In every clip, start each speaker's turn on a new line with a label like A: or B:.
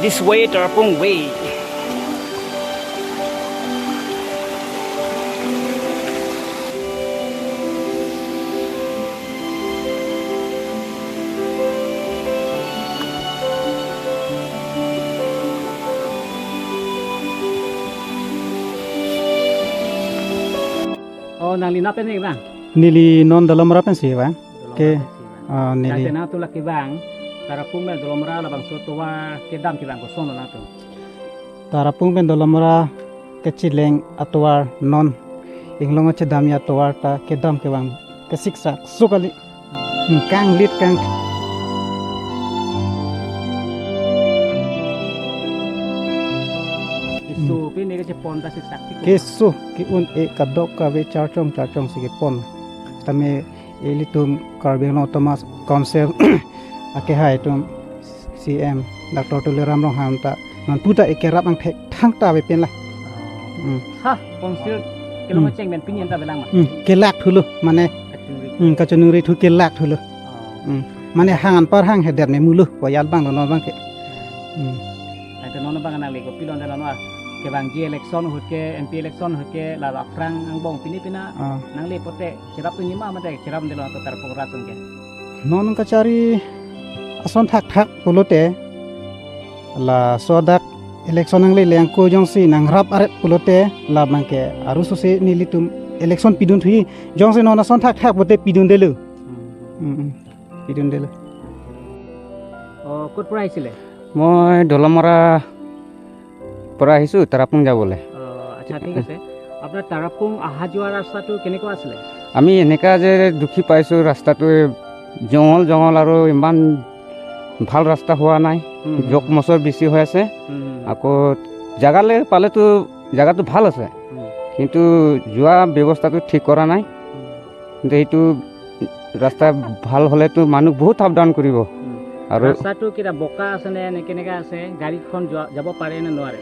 A: This way, Tarapong Way. Oh, nang linapin ni bang?
B: Nili non dalam rapen sih bang. Ke nili.
A: Kasi na tu laki bang. Tarapong men dalam mara labang sotowa kedam kibang ko sono na tu.
B: Tarapung ben dalam ra kecileng atwar non inglong ache dami atwar ta kedam ke bang kesiksa sukali kang lit kang
A: Isu pin ni kasi ponta si sakti ko.
B: kesu ki un e kadok ka ve charchong sige pon tame elitum karbeno tomas konsep ake hai tum CM Dr. Tuleram rong ham ta nan puta ekerap ang thek thang ta ve pen la
A: Ha, konsil kelong ceng ben pinyen ta belang ma.
B: kelak thulu mane
A: Kacungri.
B: kacunuri thu kelak thulu mane hangan par hang hedet me mulu ko yal bang non bang ke
A: Ate nono bang nang lego pilon dalam wa ke bang G election hutke MP election hutke la aprang ang bong pini pina nang le pote sirap tu nyima mate sirap delo to tarpong rasun ke.
B: non ka cari ason thak thak pulote la sodak election ang le leng ko jong si nang rap aret pulote la bangke aru sose nilitum election pidun thui jong se non ason thak thak bote pidun delu pidun delu
A: Oh, kut price sile.
C: মই দলমৰা পৰা আহিছোঁ তাৰাপুং যাবলৈ
A: আচ্ছা ঠিক আছে আপোনাৰ তাৰাপুং অহা যোৱা ৰাস্তাটো কেনেকুৱা আছিলে
C: আমি এনেকুৱা যে দুখী পাইছোঁ ৰাস্তাটো জংঘল আৰু ইমান ভাল ৰাস্তা হোৱা নাই জক মচৰ বেছি হৈ আছে আকৌ জেগালৈ পালেতো জেগাটো ভাল আছে কিন্তু যোৱা ব্যৱস্থাটো ঠিক কৰা নাই কিন্তু এইটো ৰাস্তা ভাল হ'লেতো মানুহ বহুত আপ ডাউন কৰিব আৰু
A: ৰাস্তাটো কিটা বোকা আছে নে কেনেকা আছে গাড়ীখন যাব পাৰে নে নোৱাৰে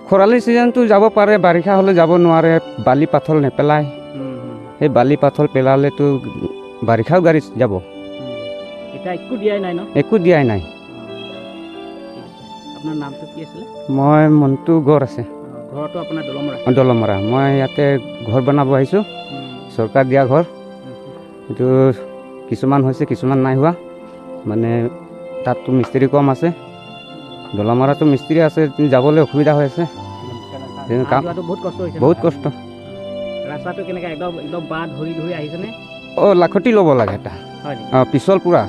C: খৰালি ছিজনটো যাব পাৰে বাৰিষা হ'লে যাব নোৱাৰে বালি পাথৰ নেপেলায় সেই বালি পাথৰ পেলালেতো বাৰিষাও গাড়ী যাব
A: এটা একো দিয়াই নাই ন
C: একো দিয়াই নাই
A: আপোনাৰ নামটো কি আছিলে
C: মই মনটো ঘৰ আছে
A: ঘৰটো আপোনাৰ দলমৰা
C: দলমৰা মই ইয়াতে ঘৰ বনাব আহিছোঁ চৰকাৰ দিয়া ঘৰ এইটো কিছুমান হৈছে কিছুমান নাই হোৱা মানে তাততো মিস্ত্ৰী কম আছে দলমৰাটো মিস্ত্ৰী আছে যাবলৈ অসুবিধা হৈ আছে
A: বহুত কষ্ট হৈছে
C: বহুত কষ্ট
A: ৰাস্তাটো কেনেকা একদম বাদ ধৰি আহিছেনে
C: লাখতি ল'ব লাগে এটা
A: হয়
C: পিছল পূৰা